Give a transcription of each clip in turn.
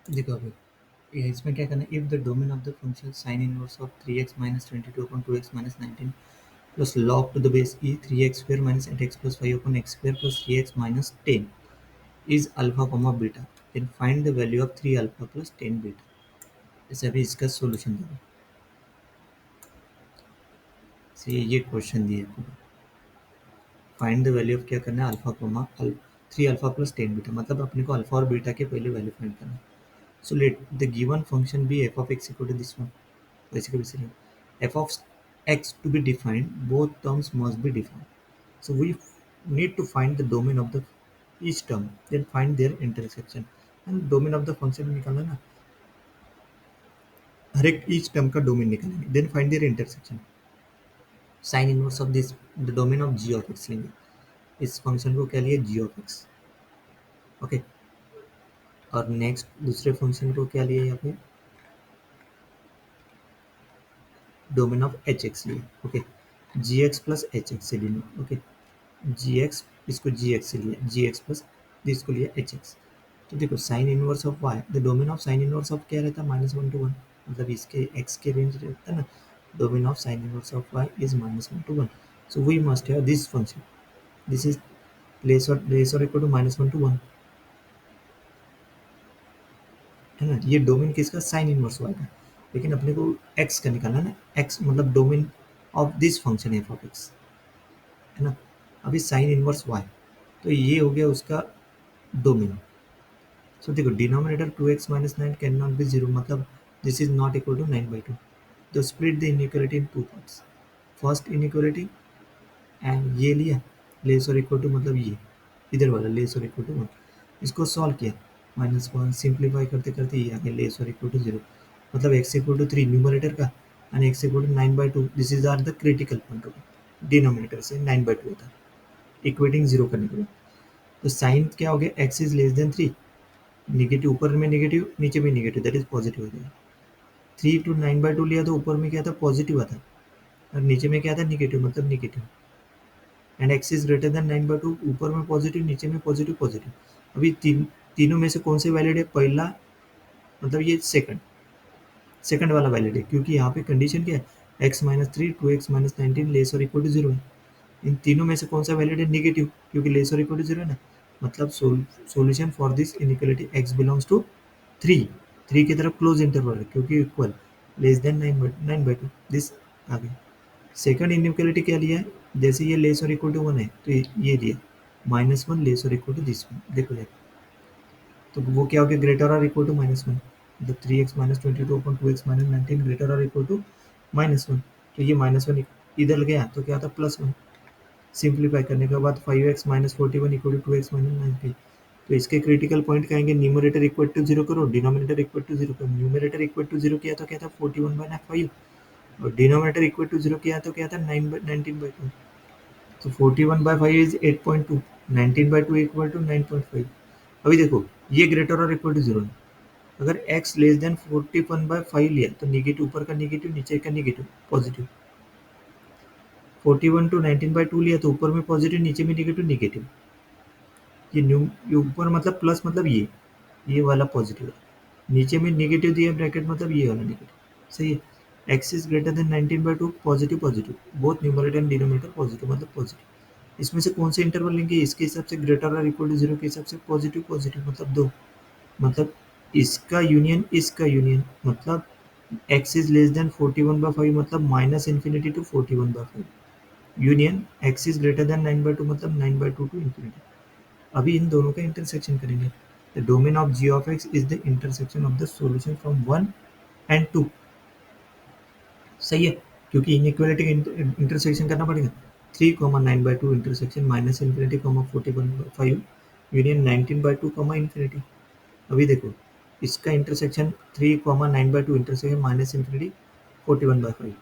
देखो अभी ये इसमें क्या करना है, if the domain of the function sine inverse of 3x minus 22 upon 2x minus 19 plus log to the base e 3x square minus 8x plus 5 upon x square plus 3x minus 10 is alpha comma beta, then find the value of 3 alpha plus 10 beta। जैसे अभी इसका solution देखो, से ये question दिया है पूरा। Find the value of क्या करना है, alpha coma 3 alpha plus 10 beta, मतलब अपने को अल्फा और बीटा के पहले वैल्यू फाइंड करना है। So let the given function be f of x equal to this one, वैसे कभी से f of x to be defined both terms must be defined. So we need to find the domain of the each term, then find their intersection। And domain of the function निकालना ना, हर एक each term का domain निकालेंगे, then find their intersection. Sine inverse of this the domain of g of x लेंगे, इस function को क्या लिए, जी ऑफ एक्स। ओके, और नेक्स्ट दूसरे फंक्शन को क्या लिया यहाँ पे, डोमेन ऑफ एच एक्स लिए। Okay, g x plus h x से लिया। ओके, जी एक्स, इसको जी एक्स से लिया, जी एक्स प्लस इसको लिया एच एक्स। तो देखो sine inverse of y, the domain of sine inverse of क्या रहता है, -1 to 1, मतलब इसके एक्स के रेंज रहता है ना। Domain of sine inverse of y is -1 to 1। So we must have this function, this is less or equal to -1 to 1, है ना। ये डोमेन किसका, साइन इनवर्स वाई का। लेकिन अपने को एक्स का निकालना है ना, एक्स मतलब domain of this function F of x, है ना। अभी साइन इनवर्स वाई, तो ये हो गया उसका डोमेन। सो देखो denominator 2x minus 9 can not be zero, मतलब this is not equal to 9/2। तो split the inequality in two parts, first inequality and ये लिया लेस और इक्वल टू, मतलब ये इधर वाला लेस और इक्वल टू 1, इसको सॉल्व किया, -1 सिंप्लीफाई करते करते ये आ गया लेस और इक्वल टू 0, मतलब x इक्वल टू 3 न्यूमरेटर का and x equal to 9/2। This is are the critical point होगा, डिनोमिनेटर से 9/2 होता है इक्वेटिंग जीरो करने के बाद। तो साइन क्या हो गया, x is less than 3, negative ऊपर में निगेटिव नीचे में निगेटिव, दैट इज पॉजिटिव हो जाएगा। 3 to 9/2 लिया तो ऊपर में क्या था, पॉजिटिव आता, और नीचे में क्या था, निगेटिव, मतलब negative. And x is greater than 9/2, ऊपर में पॉजिटिव नीचे में पॉजिटिव पॉजिटिव। अभी तीनों में से कौन से वैलिड है, पहला मतलब ये सेकंड वाला वैलिड है, क्योंकि यहाँ पे कंडीशन क्या है, x-3 2x-19 less or equal to 0 है। इन तीनों में से कौन सा वैलिड है, निगेटिव, क्योंकि लेस और इक्वल टू 0 है ना। मतलब solution for this inequality x belongs to 3, 3 की तरफ क्लोज इंटरवल है, क्योंकि इक्वल लेस देन 9/2, दिस आ गया। सेकंड इनइक्वालिटी क्या लिया है, जैसे ये लेस और इक्वल टू 1 है तो ये लिया -1 less or equal to this one, देखो यार। तो वो क्या हो गया, ग्रेटर और इक्वल टू -1, मतलब 3x-22 अपॉन 2x-19 ग्रेटर और इक्वल टू -1। तो ये -1 इधर गया तो क्या था, +1। सिंप्लीफाई करने के बाद 5x-41 इक्वल टू 2x-19। तो इसके क्रिटिकल पॉइंट कहेंगे, न्यूमरेटर इक्वल टू 0 करो, डिनोमिनेटर इक्वल टू 0 करो। न्यूमरेटर इक्वल टू 0 किया तो क्या था, 41/5, और डिनोमिनेटर इक्वल टू 0 किया तो क्या था, 19/2। तो 41/5 इज 8.2, 19/2 इक्वल टू 9.5। अभी देखो ये ग्रेटर और इक्वल टू 0 है। अगर x लेस देन 41/5 लिया तो निगेटिव, ऊपर का निगेटिव नीचे का निगेटिव पॉजिटिव। 41 टू 19/2 लिया तो ऊपर में पॉजिटिव नीचे में निगेटिव निगेटिव। ये ऊपर मतलब प्लस, मतलब ये वाला पॉजिटिव है, नीचे में निगेटिव दिया ब्रैकेट, मतलब ये वाला निगेटिव। सही है। x is greater then 19/2, positive positive, both numerator and denominator positive, मतलब पॉजिटिव। इसमें से कौन से इंटरवल लेंगे, इसके हिसाब से ग्रेटर और इक्वल टू 0 के हिसाब से पॉजिटिव पॉजिटिव, मतलब दो, मतलब इसका यूनियन मतलब x इज लेस देन 41/5, मतलब -∞ to 41/5, union x is greater than 9/2, मतलब 9/2 टू इंफिनिटी। अभी इन दोनों का इंटरसेक्शन करेंगे। The domain of g of x is the intersection of the solution from 1 and 2। सही है, क्योंकि इनइक्वालिटी का इंटरसेक्शन करना पड़ेगा। 3, 9/2 इंटरसेक्शन -∞, 41/5 यूनियन 19/2, इंफिनिटी। अभी देखो इसका intersection 3, 9/2 intersection -∞, 41/5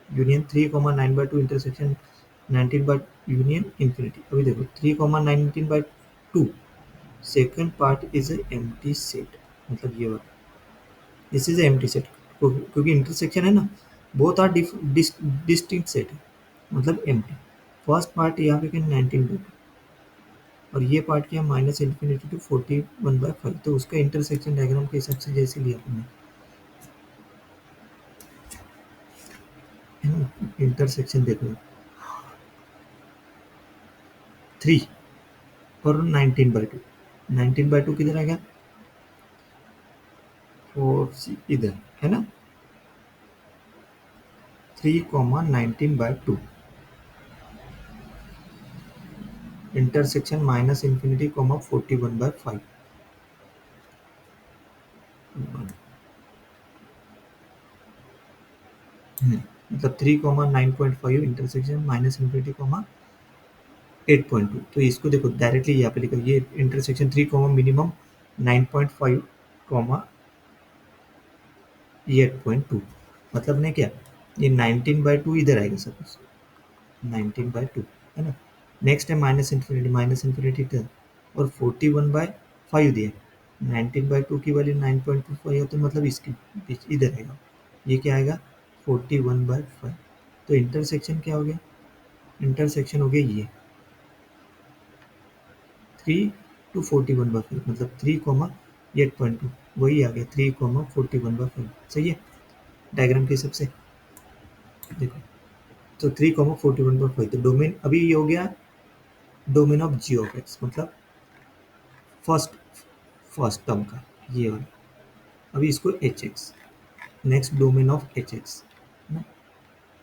union 3, 9/2 intersection 19 by union infinity. अभी देखो 3, 19/2 second part is a empty set, मतलब ये वाला, दिस इज एम्प्टी सेट, क्योंकि इंटरसेक्शन है ना, बोथ आर डिस्टिंक्ट सेट है, मतलब एम्प्टी। फर्स्ट पार्ट यहाँ पे 19/2, और ये पार्ट किया माइनस इन्फिनिटी टू 41/5, तो उसका इंटरसेक्शन डायग्राम के हिसाब से जैसे लिया हमने, है ना। इंटरसेक्शन देखो 3 और 19/2, 19/2 किधर आ गया, 4 इधर, है ना। 3, 19/2 इंटरसेक्शन माइनस इन्फिनिटी 41/5, मतलब 3, 9.5 इंटरसेक्शन माइनस इन्फिनिटी 8.2। तो इसको देखो डायरेक्टली यहाँ पे लिखो, ये इंटरसेक्शन 3, मिनिमम 9.5 ये 8.2, मतलब ने क्या, ये 19/2 इधर आएगा सपोज, 19/2, है ना। नेक्स्ट है माइनस इन्फिनिटी इधर, और 41/5 दिया, 19/2 की वैल्यू 9.25 है, तो मतलब इसके बीच इधर आएगा, ये क्या आएगा 41/5। तो इंटरसेक्शन क्या हो गया, इंटरसेक्शन हो गया ये 3 to 41/5, मतलब 3, 8.2, वही आ गया 3, 41/5, सही है डायग्राम के हिसाब से। देखो तो 3, 41/5, तो डोमेन अभी ये हो गया domain of g of x, मतलब फर्स्ट फर्स्ट टर्म का ये वाला। अभी इसको h x, next domain of h x,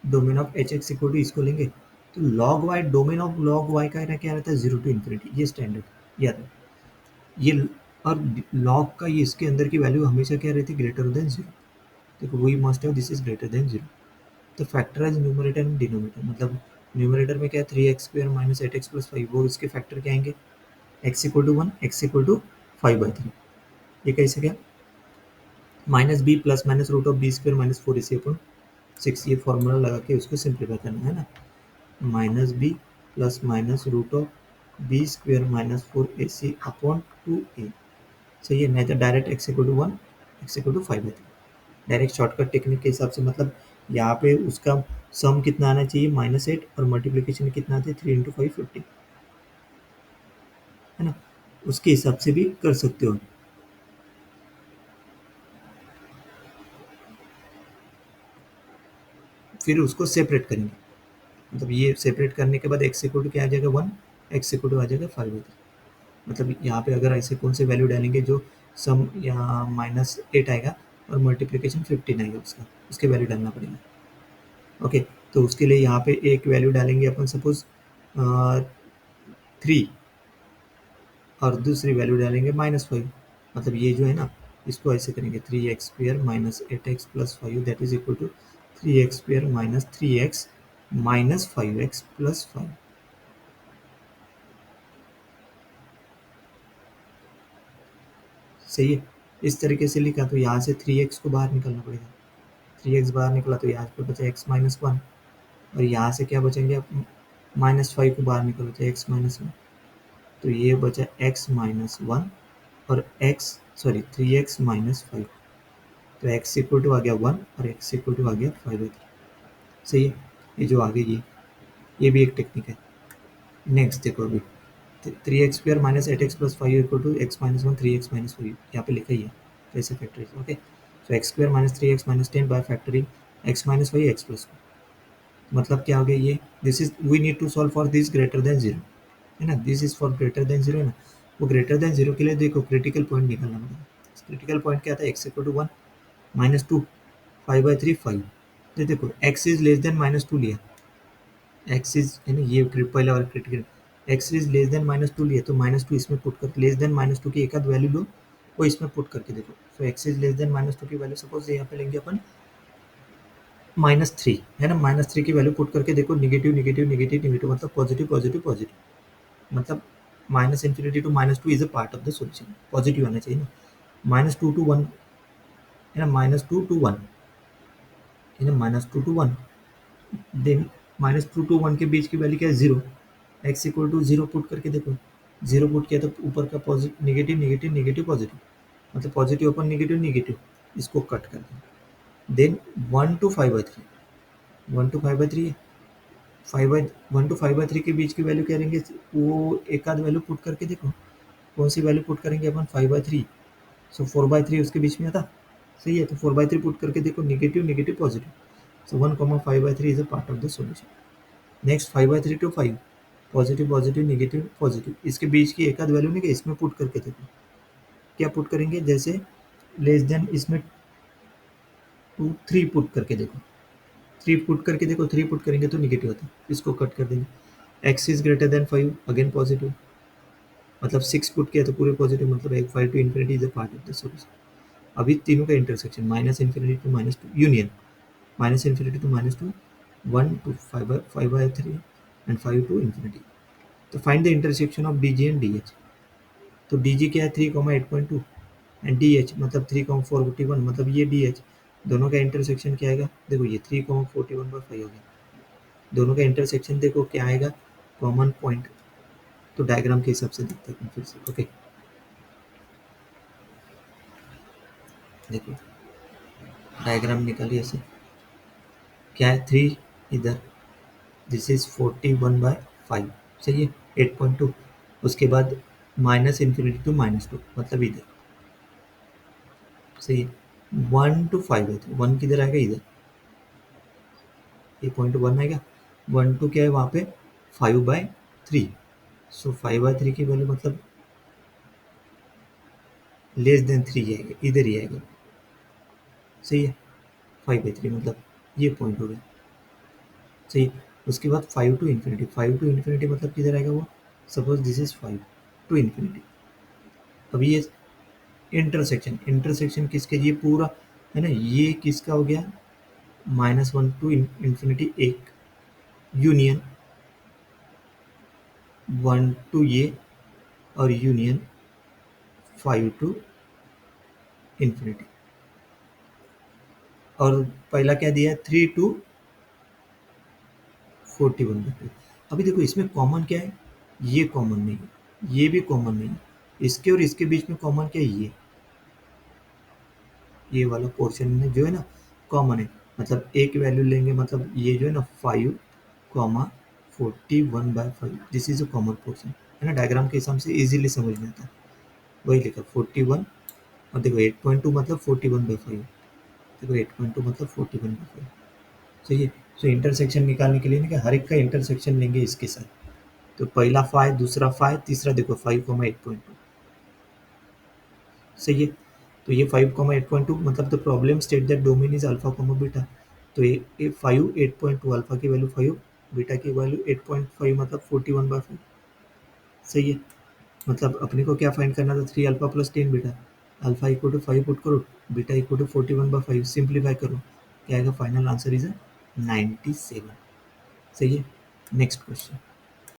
domain of h x equal to इसको लेंगे, तो log y, domain of log y का क्या रहता है 0 to ∞, ये स्टैंडर्ड याद है ये। और लॉग का ये इसके अंदर की वैल्यू हमेशा क्या रहती है, ग्रेटर देन 0। देखो वही मस्ट है, दिस इज ग्रेटर देन 0। तो फैक्टराइज न्यूमरेटर एंड डिनोमिनेटर, मतलब न्यूमरेटर में क्या है 3x² माइनस 8x+5, वो इसके फैक्टर क्या आएंगे, x=1, x=5/3। ये कैसे क्या, minus B plus minus root of बी² माइनस 4ac/6, ये फॉर्मूला लगा के उसको सिंप्लीफाई करना है ना, minus B plus minus root of बी² माइनस 4ac/2a, सही है। नहीं तो direct x=1, x=5/3, direct shortcut technique के हिसाब से, मतलब यहाँ पे उसका सम कितना आना चाहिए -8, और मल्टीप्लिकेशन कितना आता है 3 × 5 50, है ना। उसके हिसाब से भी कर सकते हो। फिर उसको सेपरेट करेंगे, मतलब ये सेपरेट करने के बाद x क्या आ जाएगा 1, x आ जाएगा 5/3। मतलब यहाँ पे अगर ऐसे कौन से वैल्यू डालेंगे जो सम यहाँ -8 आएगा और मल्टीप्लिकेशन 15 आएगा, उसके वैल्यू डालना पड़ेगा। ओके, तो उसके लिए यहाँ पे एक वैल्यू डालेंगे अपन सपोज 3, और दूसरी वैल्यू डालेंगे -5, मतलब ये जो है ना, इसको ऐसे करेंगे 3x² minus 8x+5, that is equal to 3x² minus 3x minus 5x+5। सही है, इस तरीके से लिखा, तो यहाँ से 3x को बाहर निकालना पड़ेगा, 3x बाहर निकला तो यहाँ पे बचा x-1, और यहाँ से क्या बचेंगे, आप -5 को बाहर निकालो तो x-1, तो ये बचा x-1 और 3x-5, तो x आ गया 1 और x आ गया 5/3, सही है। ये जो आगे ये भी एक टेक्निक है। नेक्स्ट देखो अभी 3x² minus 8x+5 equal to x-1 3x-5, यहाँ पे लिखा ही है, तो ऐसे factorise. Okay, so x² minus 3x minus 10 by factoring x-5 x+5, मतलब क्या हो गया ये, this is we need to solve for this greater than 0, है ना, this is for greater than 0 है ना। वो ग्रेटर देन 0 के लिए देखो क्रिटिकल पॉइंट निकालना पड़ेगा। क्रिटिकल पॉइंट क्या था, x=1 -2 5/3 5, ये देखो x इज लेस देन -2 लिया, x इज है ना, ये पहला वाला critical, x is less than -2 लिया, तो -2 इसमें पुट करके लेस देन -2 की एक आध वैल्यू लो, वो इसमें पुट करके देखो। सो x इज लेस देन -2 की वैल्यू सपोज यहाँ पे लेंगे अपन -3, है ना, -3 की वैल्यू पुट करके देखो, नेगेटिव नेगेटिव नेगेटिव नेगेटिव, मतलब पॉजिटिव पॉजिटिव पॉजिटिव, मतलब -∞ to -2 is a part of the solution, positive आना चाहिए ना। -2 to 1, है ना, -2 to 1, है ना, -2 to 1, देन -2 to 1 के बीच की वैल्यू क्या है 0, x=0 पुट करके देखो, 0 पुट किया तो ऊपर का positive negative negative negative positive, मतलब पॉजिटिव अपन नेगेटिव नेगेटिव, इसको कट कर दें। देन 1 to 5/3, 1 to 5/3 है, 1 to 5/3 के बीच की वैल्यू क्या रहेंगे, वो एक आध वैल्यू पुट करके देखो। कौन सी वैल्यू पुट करेंगे अपन, 5/3, सो 4/3 उसके बीच में आता। सही है, तो 4/3 पुट करके देखो, negative negative positive, so 1, 5/3 is a part of the solution. Next 5/3 to 5, positive positive negative positive, इसके बीच की एक आध वैल्यू नहीं, इसमें पुट करके देखो। क्या पुट करेंगे, जैसे लेस देन इसमें 3 पुट करके देखो। 3 पुट करेंगे तो निगेटिव होता है, इसको कट कर देंगे। X is greater then 5, again positive, मतलब 6 पुट किया तो पूरे पॉजिटिव, मतलब एक 5 to infinity is a part of the solution. अभी तीनों का intersection, -∞ to -2 union, -∞ to -2, 1 to 5/3 and 5 to infinity. तो find the intersection of D G and D H. तो डी जी क्या है, 3,8.2, एंड डी एच मतलब 3,451, मतलब ये डी एच, दोनों का इंटरसेक्शन क्या आएगा, देखो ये 3,41/5 हो गया। दोनों का इंटरसेक्शन देखो क्या आएगा, कॉमन पॉइंट। तो डायग्राम के हिसाब से देखते हैं फिर से। ओके, देखो डायग्राम निकालिए ऐसे, क्या है, 3 इधर, दिस इज 41/5, सही है, 8.2। उसके बाद -∞ to -2, मतलब इधर, सही है। 1 to 5 है, तो 1 किधर आएगा, इधर, ये पॉइंट 1 आएगा। 1 2 क्या है वहाँ पे, 5/3, सो 5/3 की वैल्यू मतलब लेस देन 3 आएगा, इधर ही आएगा, सही है। 5/3 मतलब ये पॉइंट हो गया, सही है। उसके बाद 5 to इन्फिनिटी, 5 to इन्फिनिटी मतलब किधर आएगा वो, suppose this is 5 to infinity. अब ये इंटरसेक्शन, इंटरसेक्शन किसके, ये पूरा है ना, ये किसका हो गया, -1 to इन्फिनिटी एक, यूनियन 1 to ये, और यूनियन 5 to इन्फिनिटी। और पहला क्या दिया है, 3 to 41/2। अभी देखो इसमें कॉमन क्या है, ये कॉमन नहीं है, ये भी कॉमन नहीं है, इसके और इसके बीच में कॉमन क्या है, ये वाला पोर्शन में जो है ना कॉमन है, मतलब एक वैल्यू लेंगे, मतलब ये जो है ना 5,41/5, this is a common portion, है ना। डायग्राम के हिसाब से इजीली समझ में आता है, वही लिखा 41। और देखो 8.2 मतलब 41/5, देखो 8.2 मतलब 41/5, सही है। सो इंटरसेक्शन निकालने के लिए ना, कि हर एक का इंटरसेक्शन लेंगे इसके साथ। तो पहला 5, दूसरा 5, तीसरा देखो 5,8.2, सही है। तो ये 5,8.2 मतलब the problem state that domain is alpha comma beta. तो ये 5 8.2, अल्फा की वैल्यू 5, बीटा की वैल्यू 8.5, मतलब 41/5, सही है। मतलब अपने को क्या फाइंड करना था, 3 alpha + 10 beta. Alpha equal to 5 put करो, बीटा इक्वल टू 41/5, सिंप्लीफाई करो, क्या आएगा, फाइनल आंसर इज 97, सही है। Next question.